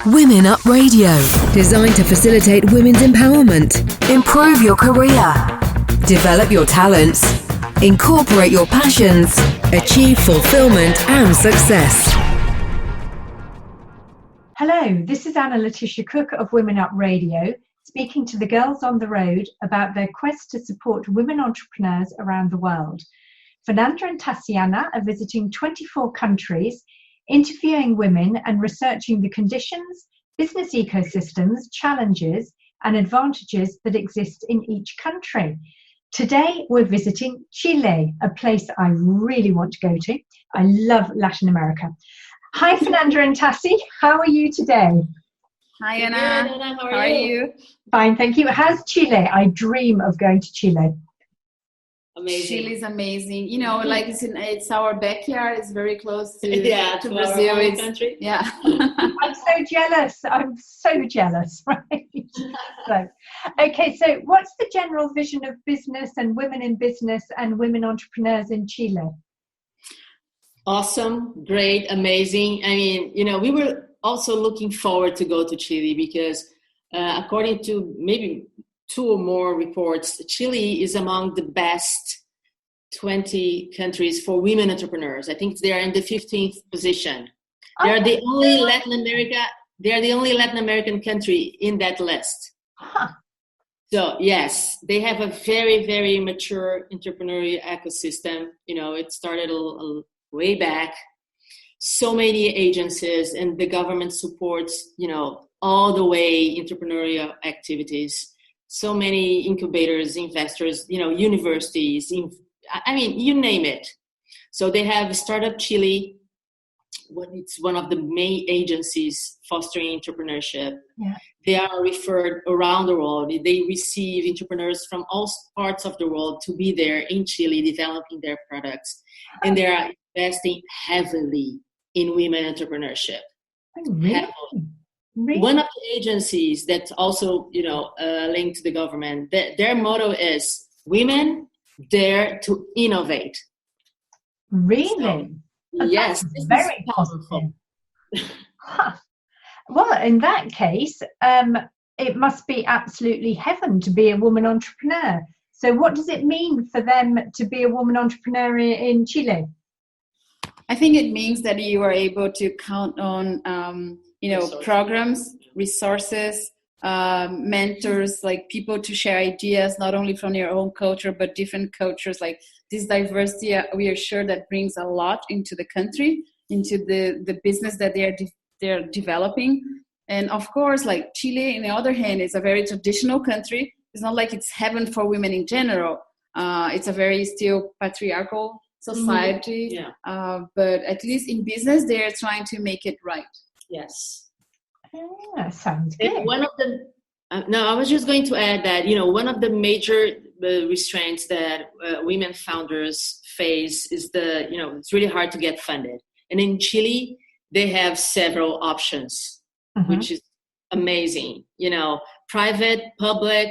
Women Up Radio, designed to facilitate women's empowerment, improve your career, develop your talents, incorporate your passions, achieve fulfillment and success. Hello, this is Anna Letitia Cook of Women Up Radio, speaking to the girls on the road about their quest to support women entrepreneurs around the world. Fernanda and Taciana are visiting 24 countries, interviewing women and researching the conditions, business ecosystems, challenges, and advantages that exist in each country. Today, we're visiting Chile, a place I really want to go to. I love Latin America. Hi, Fernanda and Tassi. How are you today? Hi, Anna. Good, Anna. How are you? Fine, thank you. How's Chile? I dream of going to Chile. Amazing. Chile is amazing. You know, like it's our backyard. It's very close to to Brazil. Our home country. Yeah. I'm so jealous. Right? So, okay, so what's the general vision of business and women in business and women entrepreneurs in Chile? Awesome, great, amazing. I mean, we were also looking forward to go to Chile because according to maybe 2 or more reports, Chile is among the best 20 countries for women entrepreneurs. I think they are in the 15th position. They are the only Latin American country in that list. Huh. So yes, they have a very, very mature entrepreneurial ecosystem. It started way back. So many agencies and the government supports, all the way entrepreneurial activities. So many incubators, investors, universities, you name it. So they have Startup Chile. It's one of the main agencies fostering entrepreneurship. Yeah. They are referred around the world. They receive entrepreneurs from all parts of the world to be there in Chile developing their products. And they are investing heavily in women entrepreneurship. Oh, really? Heavily. Really? One of the agencies that's also, linked to the government, their motto is women dare to innovate. Really? So, yes, That's this very is powerful. Huh. Well, in that case, it must be absolutely heaven to be a woman entrepreneur. So what does it mean for them to be a woman entrepreneur in Chile? I think it means that you are able to count on, programs, resources, mentors, like people to share ideas, not only from your own culture, but different cultures. Like this diversity, we are sure that brings a lot into the country, into the business that they're developing. And of course, like Chile, on the other hand, is a very traditional country. It's not like it's heaven for women in general. It's a very still patriarchal society. Mm-hmm. Yeah. But at least in business, they're trying to make it right. Yes. That sounds good. One of the I was just going to add that one of the major restraints that women founders face is it's really hard to get funded. And in Chile, they have several options, which is amazing. Private, public.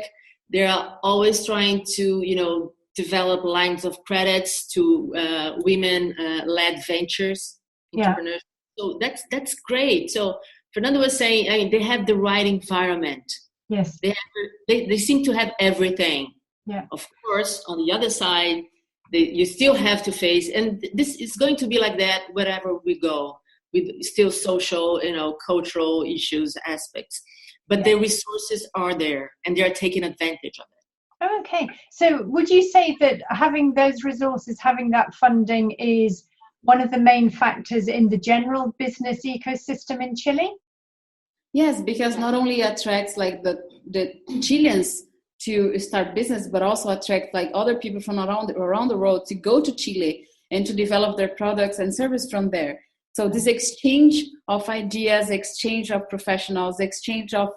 They are always trying to develop lines of credits to women-led ventures, entrepreneurs. So that's great. So Fernanda was saying, they have the right environment. Yes. They seem to have everything. Yeah. Of course, on the other side, you still have to face, and this is going to be like that wherever we go, with still social, cultural issues, aspects. But the resources are there, and they are taking advantage of it. Okay. So would you say that having those resources, having that funding is one of the main factors in the general business ecosystem in Chile? Yes, because not only attracts like the Chileans to start business, but also attract like other people from around the world to go to Chile and to develop their products and service from there. So this exchange of ideas, exchange of professionals, exchange of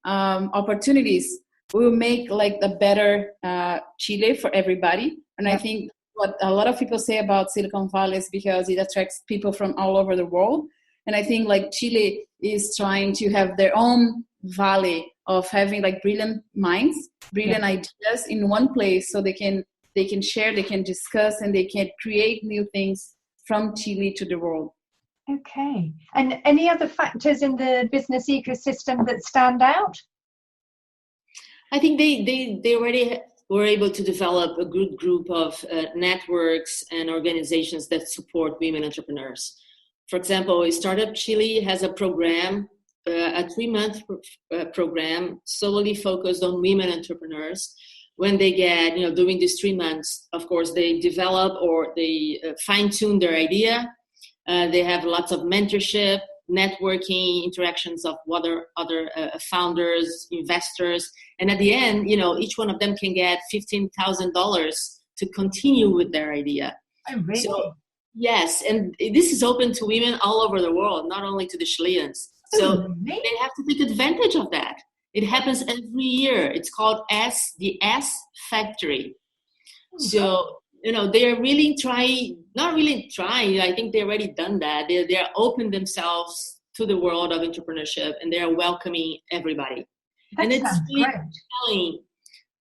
opportunities will make like a better Chile for everybody. And I think what a lot of people say about Silicon Valley is because it attracts people from all over the world. And I think like Chile is trying to have their own valley of having like brilliant minds, brilliant ideas in one place, so they can share, they can discuss, and they can create new things from Chile to the world. Okay. And any other factors in the business ecosystem that stand out? I think they already were able to develop a good group of networks and organizations that support women entrepreneurs. For example, Startup Chile has a program, a 3-month program solely focused on women entrepreneurs. When they get, during these 3 months, of course, they develop or they fine-tune their idea. They have lots of mentorship, networking, interactions of other founders, investors. And at the end, each one of them can get $15,000 to continue with their idea. Oh, really? So, yes, and this is open to women all over the world, not only to the Chileans. So they have to take advantage of that. It happens every year. It's called the S Factory. So, they are really not really trying. I think they've already done that. They are open themselves to the world of entrepreneurship, and they are welcoming everybody. And it's really telling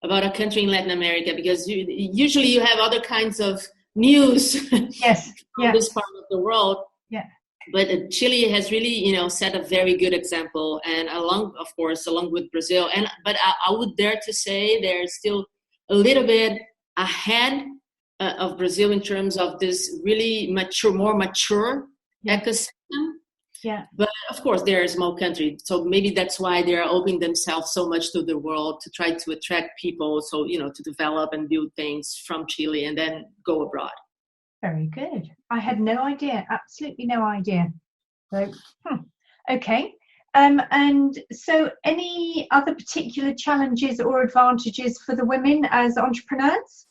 about a country in Latin America, because usually you have other kinds of news yes. from this part of the world. Yeah. But Chile has really, set a very good example, and along with Brazil. But I would dare to say they're still a little bit ahead of Brazil in terms of this really more mature ecosystem. Yeah. But of course, they're a small country, so maybe that's why they're opening themselves so much to the world to try to attract people. So to develop and build things from Chile and then go abroad. Very good. I had no idea, absolutely no idea. So, okay. And so any other particular challenges or advantages for the women as entrepreneurs?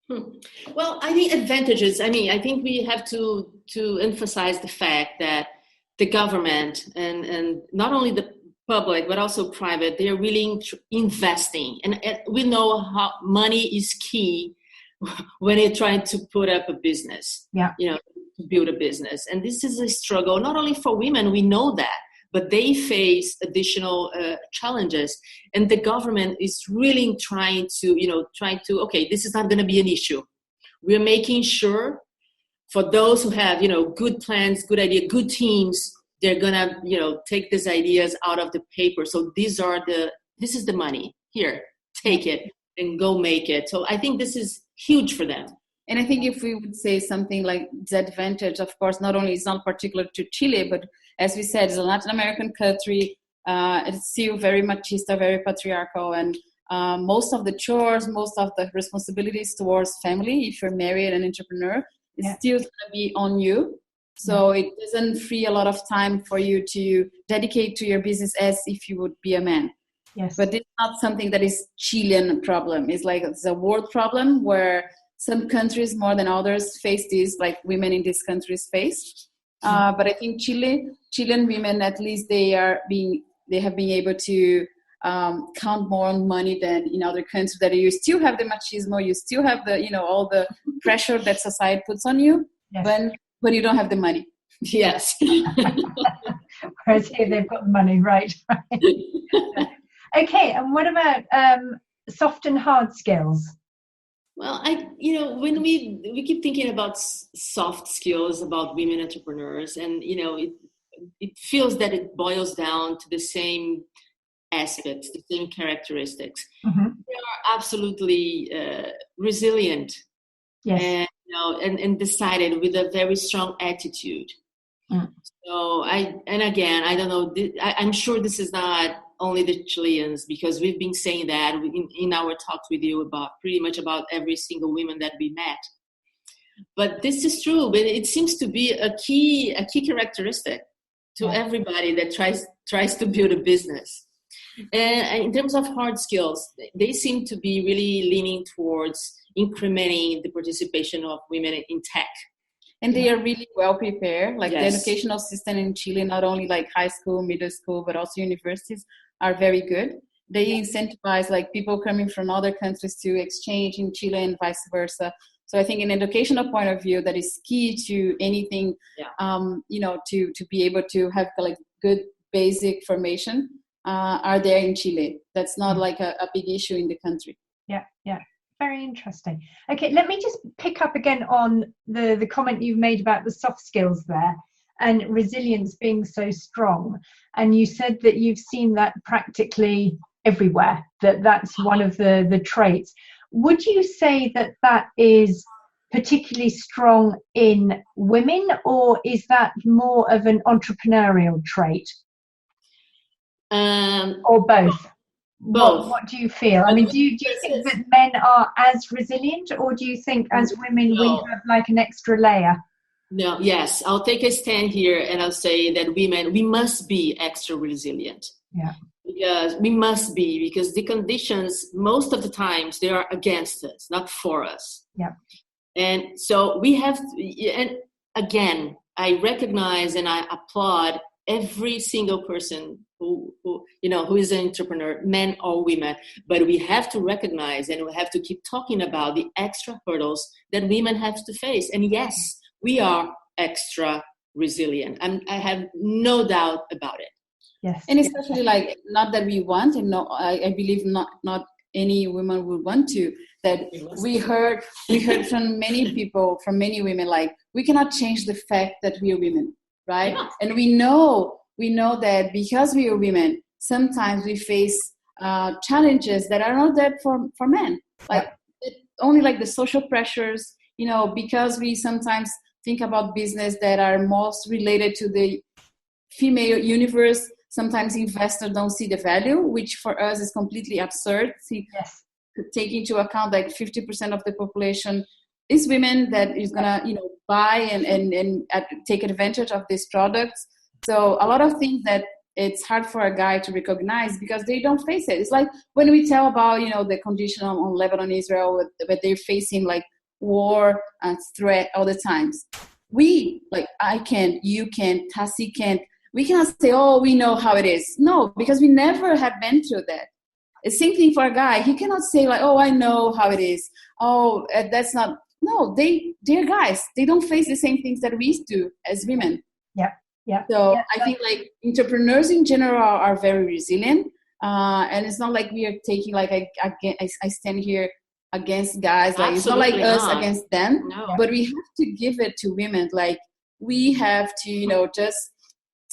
Well, I think advantages. I think we have to emphasize the fact that the government and not only the public, but also private, they are really investing. And we know how money is key when you're trying to put up a business, to build a business. And this is a struggle, not only for women, we know that, but they face additional challenges. And the government is really trying to, okay, this is not going to be an issue. We're making sure for those who have, good plans, good idea, good teams, they're going to, take these ideas out of the paper. So this is the money. Here, take it and go make it. So I think this is huge for them. And I think if we would say something like disadvantage, of course, not only it's not particular to Chile, but as we said, it's a Latin American country. It's still very machista, very patriarchal, and most of the chores, most of the responsibilities towards family, if you're married and entrepreneur, is still going to be on you. So it doesn't free a lot of time for you to dedicate to your business as if you would be a man. Yes. But it's not something that is Chilean problem. It's a world problem where some countries more than others face this, like women in these countries face. But I think Chilean women, at least they have been able to count more on money than in other countries that you still have the machismo, you still have the, all the pressure that society puts on you, but you don't have the money. Yes. Whereas here they've got the money, right? Okay, and what about soft and hard skills? Well, when we keep thinking about soft skills, about women entrepreneurs, and, it feels that it boils down to the same aspects, the same characteristics. Mm-hmm. They are absolutely resilient. Yes. And decided with a very strong attitude. Mm. So I don't know, I'm sure this is not only the Chileans, because we've been saying that in our talks with you about pretty much about every single woman that we met. But this is true, but it seems to be a key characteristic to everybody that tries to build a business. And in terms of hard skills, they seem to be really leaning towards incrementing the participation of women in tech. And they are really well prepared. The educational system in Chile, not only like high school, middle school, but also universities are very good. They incentivize people coming from other countries to exchange in Chile and vice versa. So I think in educational point of view, that is key to anything, to be able to have good basic formation are there in Chile. That's not a big issue in the country. Yeah. Very interesting. Okay, let me just pick up again on the comment you've made about the soft skills there and resilience being so strong. And you said that you've seen that practically everywhere, that's one of the traits. Would you say that is particularly strong in women, or is that more of an entrepreneurial trait? Or both? What do you feel? I mean, do you think that men are as resilient, or do you think as women we have like an extra layer? No, yes, I'll take a stand here and I'll say that women, we must be extra resilient. Yeah. Because we must be, because the conditions, most of the times, they are against us, not for us. Yeah. And so we have to, and again, I recognize and I applaud every single person who is an entrepreneur, men or women, but we have to recognize and we have to keep talking about the extra hurdles that women have to face. And yes, we are extra resilient. I have no doubt about it. Yes. And especially like, not that we want, and no, I believe not any woman would want to, that we heard from many people, from many women, like, we cannot change the fact that we are women, right? Yeah. And we know that because we are women, sometimes we face challenges that are not there for men. Like, only like the social pressures, because we sometimes think about business that are most related to the female universe. Sometimes investors don't see the value, which for us is completely absurd. Yes. Take into account like 50% of the population is women that is gonna, buy and take advantage of these products. So a lot of things that it's hard for a guy to recognize because they don't face it. It's like when we tell about, the condition on Lebanon, Israel, but they're facing like war and threat all the times. We, like, I can't, you can't, Tassi can't. We cannot say, oh, we know how it is. No, because we never have been through that. The same thing for a guy. He cannot say like, oh, I know how it is. Oh, that's not. No, they're guys. They don't face the same things that we do as women. Yeah, yeah. So I think like entrepreneurs in general are very resilient. And it's not like we are taking like, I stand here against guys. Like, it's not like us against them. No. But we have to give it to women. Like, we have to, just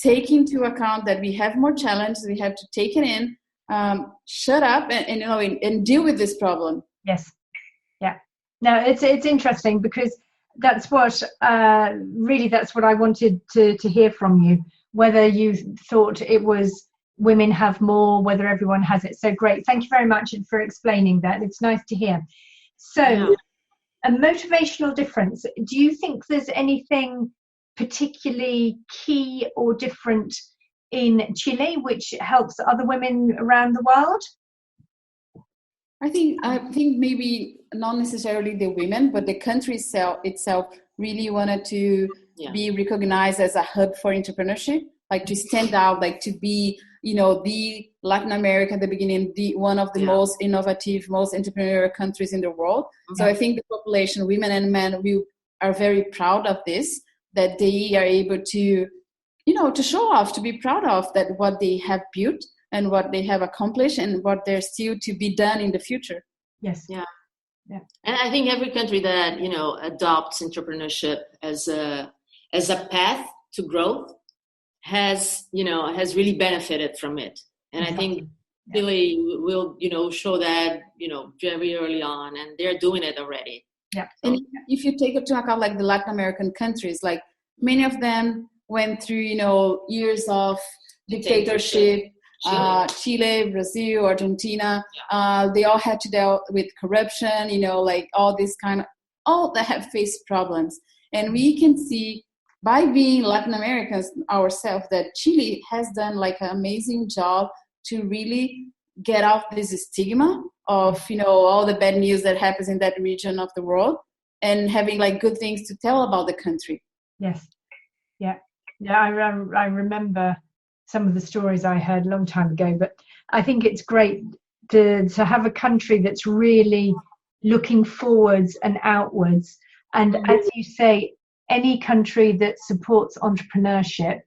take into account that we have more challenges. We have to take it in, shut up, and deal with this problem. Yes, yeah. No, it's interesting because that's what that's what I wanted to hear from you. Whether you thought it was women have more, whether everyone has it. So great. Thank you very much for explaining that. It's nice to hear. So, a motivational difference. Do you think there's anything particularly key or different in Chile which helps other women around the world? I think maybe not necessarily the women, but the country itself really wanted to be recognized as a hub for entrepreneurship, like to stand out, like to be, the Latin America at the beginning, one of the most innovative, most entrepreneurial countries in the world. Mm-hmm. So I think the population, women and men, we are very proud of this, that they are able to, to show off, to be proud of that what they have built and what they have accomplished and what there's still to be done in the future. Yes. Yeah. And I think every country that, adopts entrepreneurship as a path to growth has really benefited from it. And exactly. I think Chile will, show that, very early on, and they're doing it already. Yeah. And if you take into account like the Latin American countries, like many of them went through, years of dictatorship, Chile, Brazil, Argentina, they all had to deal with corruption, like all this all that have faced problems. And we can see by being Latin Americans ourselves that Chile has done like an amazing job to really get off this stigma of, all the bad news that happens in that region of the world and having like good things to tell about the country. Yes. Yeah. I remember some of the stories I heard a long time ago, but I think it's great to have a country that's really looking forwards and outwards. And as you say, any country that supports entrepreneurship,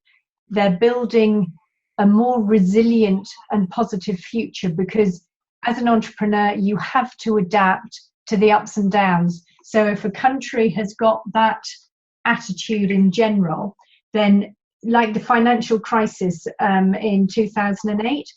they're building a more resilient and positive future, because as an entrepreneur, you have to adapt to the ups and downs. So if a country has got that attitude in general, then like the financial crisis in 2008,